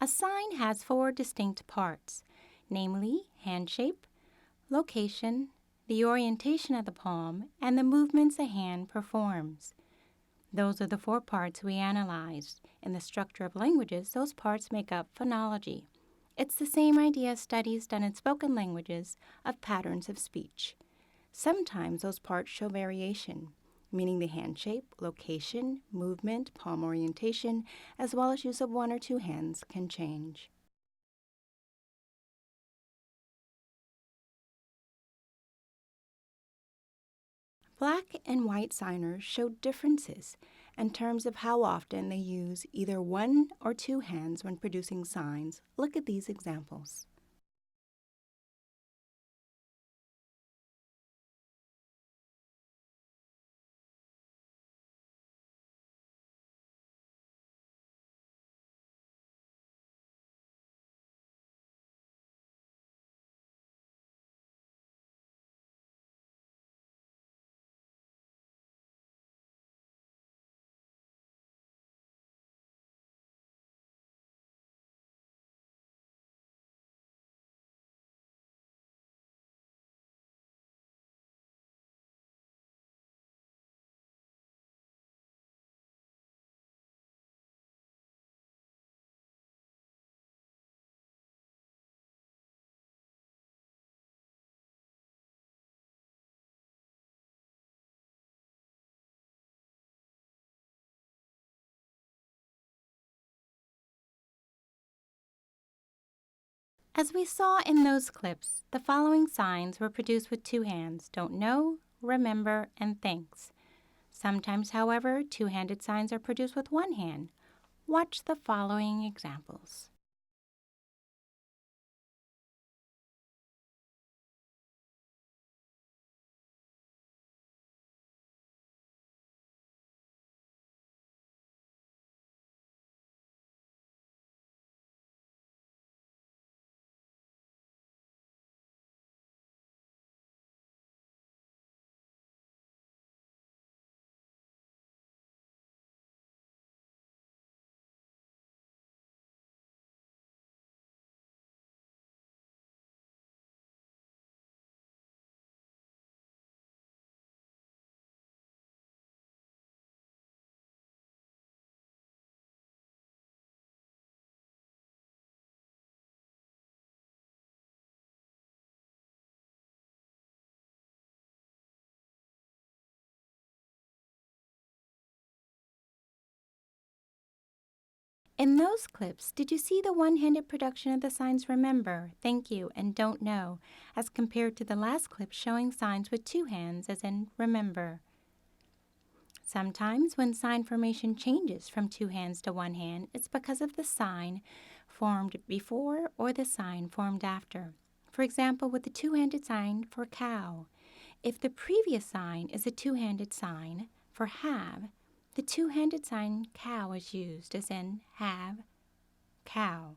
A sign has four distinct parts, namely hand shape, location, the orientation of the palm, and the movements a hand performs. Those are the four parts we analyzed. In the structure of languages, those parts make up phonology. It's the same idea as studies done in spoken languages of patterns of speech. Sometimes those parts show variation, meaning the hand shape, location, movement, palm orientation, as well as use of one or two hands can change. Black and white signers show differences in terms of how often they use either one or two hands when producing signs. Look at these examples. As we saw in those clips, the following signs were produced with two hands: don't know, remember, and thanks. Sometimes, however, two-handed signs are produced with one hand. Watch the following examples. In those clips, did you see the one-handed production of the signs remember, thank you, and don't know, as compared to the last clip showing signs with two hands, as in remember? Sometimes when sign formation changes from two hands to one hand, it's because of the sign formed before or the sign formed after. For example, with the two-handed sign for cow, if the previous sign is a two-handed sign for have, the two-handed sign cow is used, as in have, cow.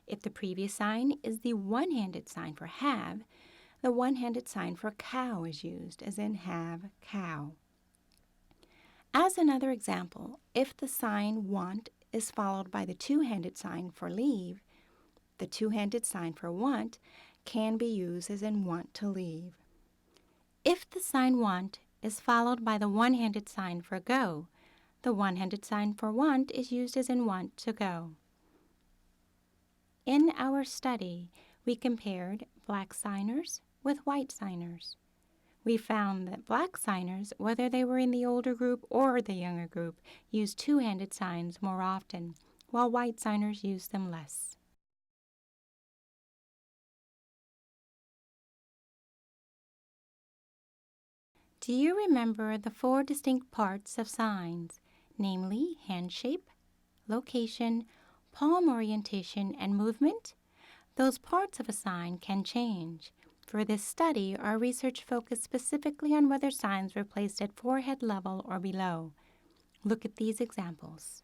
If the previous sign is the one-handed sign for have, the one-handed sign for cow is used, as in have, cow. As another example, if the sign want is followed by the two-handed sign for leave, the two-handed sign for want can be used as in want to leave. If the sign want is followed by the one-handed sign for go, the one-handed sign for want is used as in want to go. In our study, we compared black signers with white signers. We found that black signers, whether they were in the older group or the younger group, used two-handed signs more often, while white signers used them less. Do you remember the four distinct parts of signs, namely hand shape, location, palm orientation, and movement? Those parts of a sign can change. For this study, our research focused specifically on whether signs were placed at forehead level or below. Look at these examples.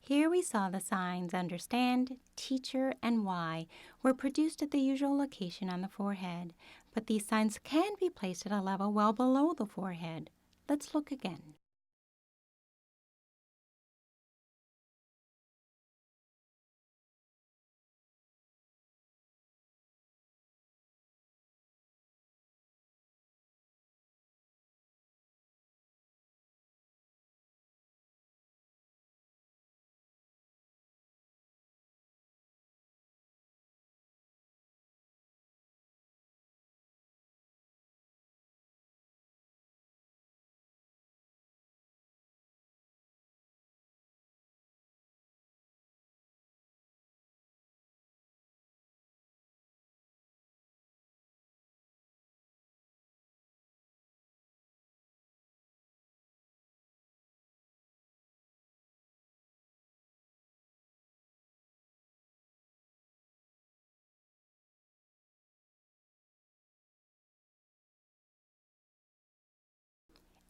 Here we saw the signs understand, teacher, and why were produced at the usual location on the forehead, but these signs can be placed at a level well below the forehead. Let's look again.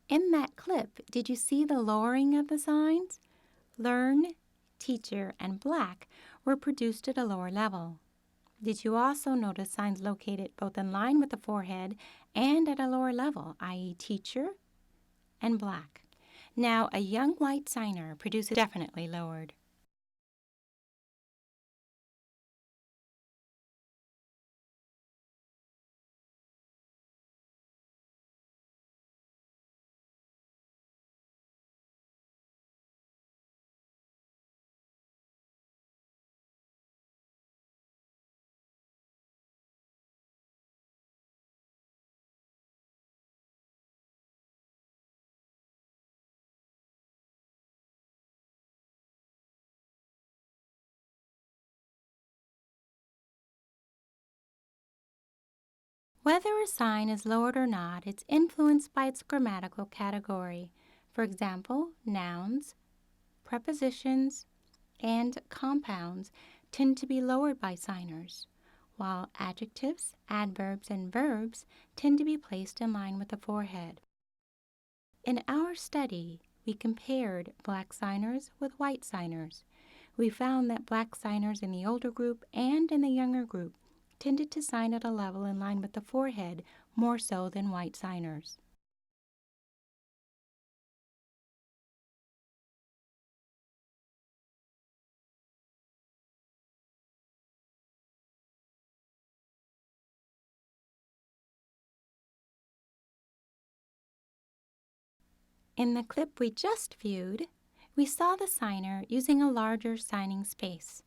In that clip, did you see the lowering of the signs? Learn, teacher, and black were produced at a lower level. Did you also notice signs located both in line with the forehead and at a lower level, i.e. teacher and black? Now, a young white signer produces definitely lowered. Whether a sign is lowered or not, it's influenced by its grammatical category. For example, nouns, prepositions, and compounds tend to be lowered by signers, while adjectives, adverbs, and verbs tend to be placed in line with the forehead. In our study, we compared black signers with white signers. We found that black signers in the older group and in the younger group tended to sign at a level in line with the forehead more so than white signers. In the clip we just viewed, we saw the signer using a larger signing space.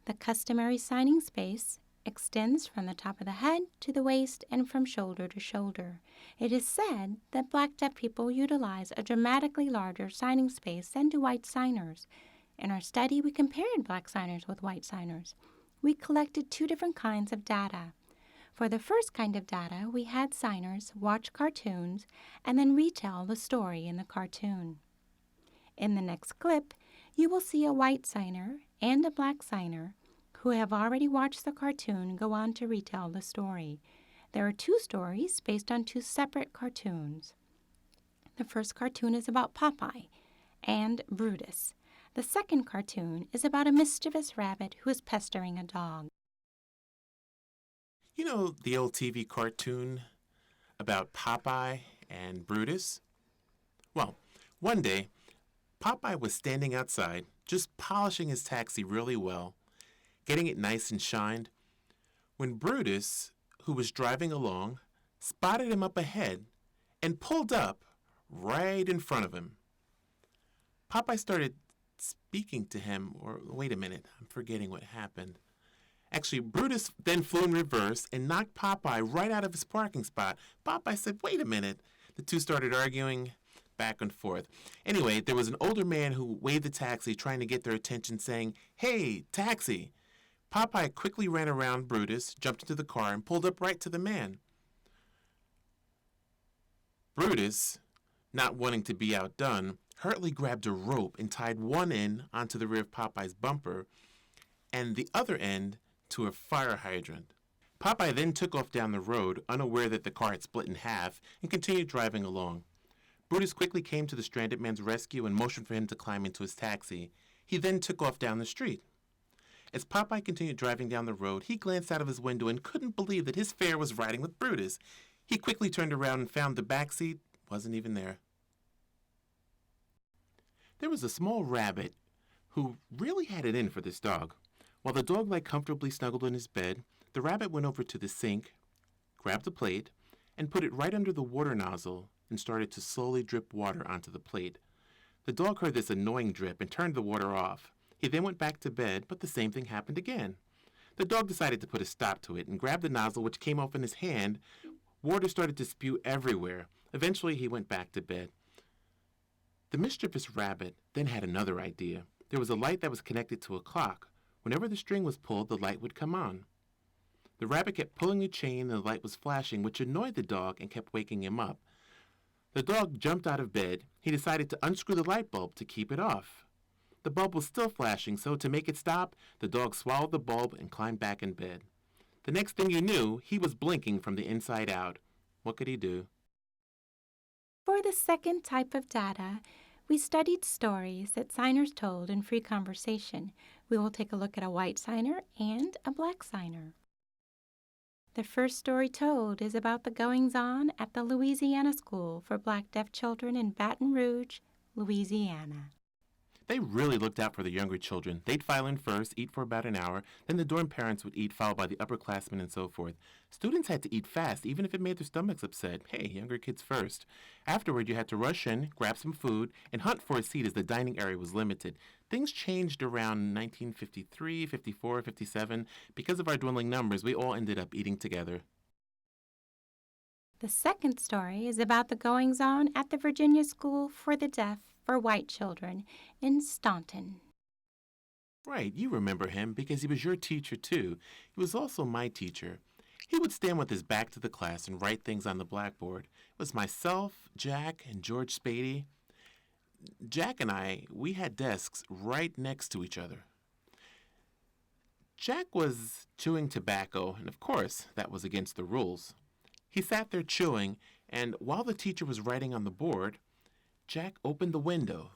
The customary signing space extends from the top of the head to the waist and from shoulder to shoulder. It is said that black deaf people utilize a dramatically larger signing space than do white signers. In our study, we compared black signers with white signers. We collected two different kinds of data. For the first kind of data, we had signers watch cartoons and then retell the story in the cartoon. In the next clip, you will see a white signer and a black signer who have already watched the cartoon go on to retell the story. There are two stories based on two separate cartoons. The first cartoon is about Popeye and Brutus. The second cartoon is about a mischievous rabbit who is pestering a dog. You know the old TV cartoon about Popeye and Brutus? Well, one day, Popeye was standing outside, just polishing his taxi really well, getting it nice and shined, when Brutus, who was driving along, spotted him up ahead and pulled up right in front of him. Popeye started speaking to him, or wait a minute, I'm forgetting what happened. Actually, Brutus then flew in reverse and knocked Popeye right out of his parking spot. Popeye said, wait a minute. The two started arguing back and forth. Anyway, there was an older man who waved the taxi, trying to get their attention, saying, hey, taxi. Popeye quickly ran around Brutus, jumped into the car, and pulled up right to the man. Brutus, not wanting to be outdone, hurriedly grabbed a rope and tied one end onto the rear of Popeye's bumper and the other end to a fire hydrant. Popeye then took off down the road, unaware that the car had split in half, and continued driving along. Brutus quickly came to the stranded man's rescue and motioned for him to climb into his taxi. He then took off down the street. As Popeye continued driving down the road, he glanced out of his window and couldn't believe that his fare was riding with Brutus. He quickly turned around and found the back seat wasn't even there. There was a small rabbit who really had it in for this dog. While the dog lay comfortably snuggled in his bed, the rabbit went over to the sink, grabbed a plate, and put it right under the water nozzle and started to slowly drip water onto the plate. The dog heard this annoying drip and turned the water off. He then went back to bed, but the same thing happened again. The dog decided to put a stop to it and grabbed the nozzle, which came off in his hand. Water started to spew everywhere. Eventually, he went back to bed. The mischievous rabbit then had another idea. There was a light that was connected to a clock. Whenever the string was pulled, the light would come on. The rabbit kept pulling the chain and the light was flashing, which annoyed the dog and kept waking him up. The dog jumped out of bed. He decided to unscrew the light bulb to keep it off. The bulb was still flashing, so to make it stop, the dog swallowed the bulb and climbed back in bed. The next thing you knew, he was blinking from the inside out. What could he do? For the second type of data, we studied stories that signers told in free conversation. We will take a look at a white signer and a black signer. The first story told is about the goings-on at the Louisiana School for Black Deaf Children in Baton Rouge, Louisiana. They really looked out for the younger children. They'd file in first, eat for about an hour, then the dorm parents would eat, followed by the upperclassmen and so forth. Students had to eat fast, even if it made their stomachs upset. Hey, younger kids first. Afterward, you had to rush in, grab some food, and hunt for a seat as the dining area was limited. Things changed around 1953, 54, 57. Because of our dwindling numbers, we all ended up eating together. The second story is about the goings-on at the Virginia School for the Deaf for White Children in Staunton. Right, you remember him because he was your teacher too. He was also my teacher. He would stand with his back to the class and write things on the blackboard. It was myself, Jack, and George Spady. Jack and I, we had desks right next to each other. Jack was chewing tobacco, and of course, that was against the rules. He sat there chewing, and while the teacher was writing on the board, Jack opened the window.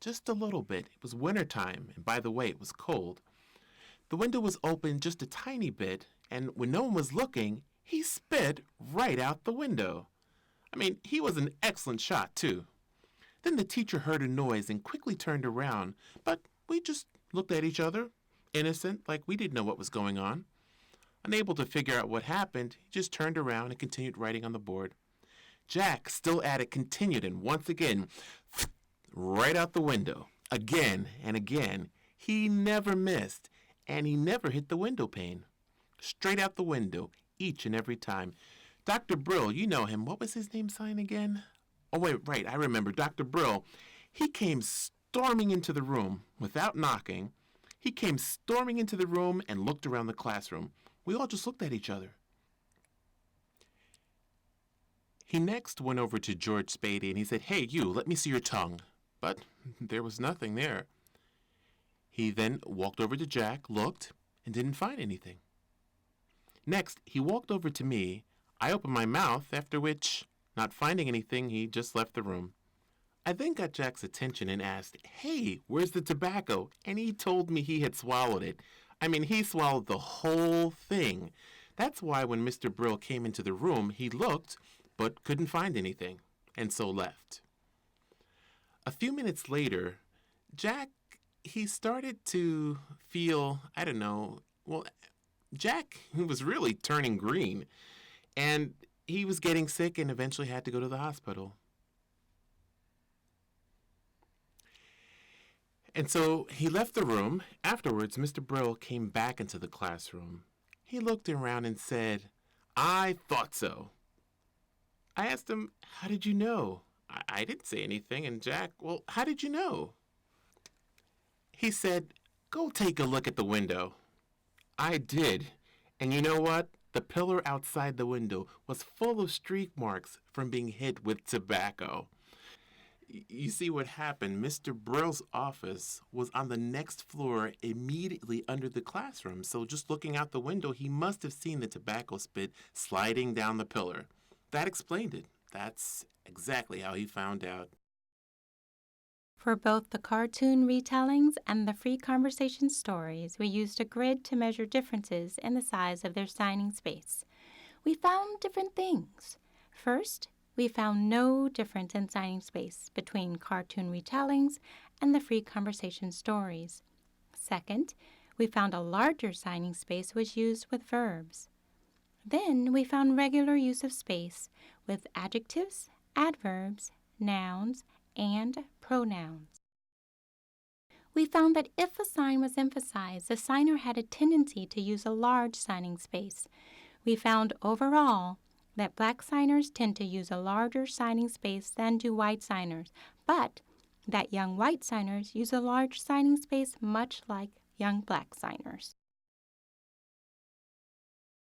Just a little bit. It was wintertime, and by the way, it was cold. The window was open just a tiny bit, and when no one was looking, he spit right out the window. I mean, he was an excellent shot, too. Then the teacher heard a noise and quickly turned around, but we just looked at each other, innocent, like we didn't know what was going on. Unable to figure out what happened, he just turned around and continued writing on the board. Jack, still at it, continued, and once again, right out the window. Again and again. He never missed, and he never hit the window pane. Straight out the window, each and every time. Dr. Brill, you know him. What was his name sign again? Oh, wait, right, I remember. Dr. Brill. He came storming into the room without knocking. He came storming into the room and looked around the classroom. We all just looked at each other. He next went over to George Spady and he said, "Hey, you, let me see your tongue." But there was nothing there. He then walked over to Jack, looked, and didn't find anything. Next, he walked over to me. I opened my mouth, after which, not finding anything, he just left the room. I then got Jack's attention and asked, "Hey, where's the tobacco?" And he told me he had swallowed it. I mean, he swallowed the whole thing. That's why when Mr. Brill came into the room, he looked, but couldn't find anything, and so left. A few minutes later, Jack, he started to feel, Jack was really turning green, and he was getting sick and eventually had to go to the hospital. And so he left the room. Afterwards, Mr. Brill came back into the classroom. He looked around and said, "I thought so." I asked him, "How did you know?" I didn't say anything, and Jack, "Well, how did you know?" He said, "Go take a look at the window." I did, and you know what? The pillar outside the window was full of streak marks from being hit with tobacco. You see what happened? Mr. Brill's office was on the next floor immediately under the classroom, so just looking out the window, he must have seen the tobacco spit sliding down the pillar. That explained it. That's exactly how he found out. For both the cartoon retellings and the free conversation stories, we used a grid to measure differences in the size of their signing space. We found different things. First, we found no difference in signing space between cartoon retellings and the free conversation stories. Second, we found a larger signing space was used with verbs. Then we found regular use of space with adjectives, adverbs, nouns, and pronouns. We found that if a sign was emphasized, the signer had a tendency to use a large signing space. We found overall that black signers tend to use a larger signing space than do white signers, but that young white signers use a large signing space much like young black signers.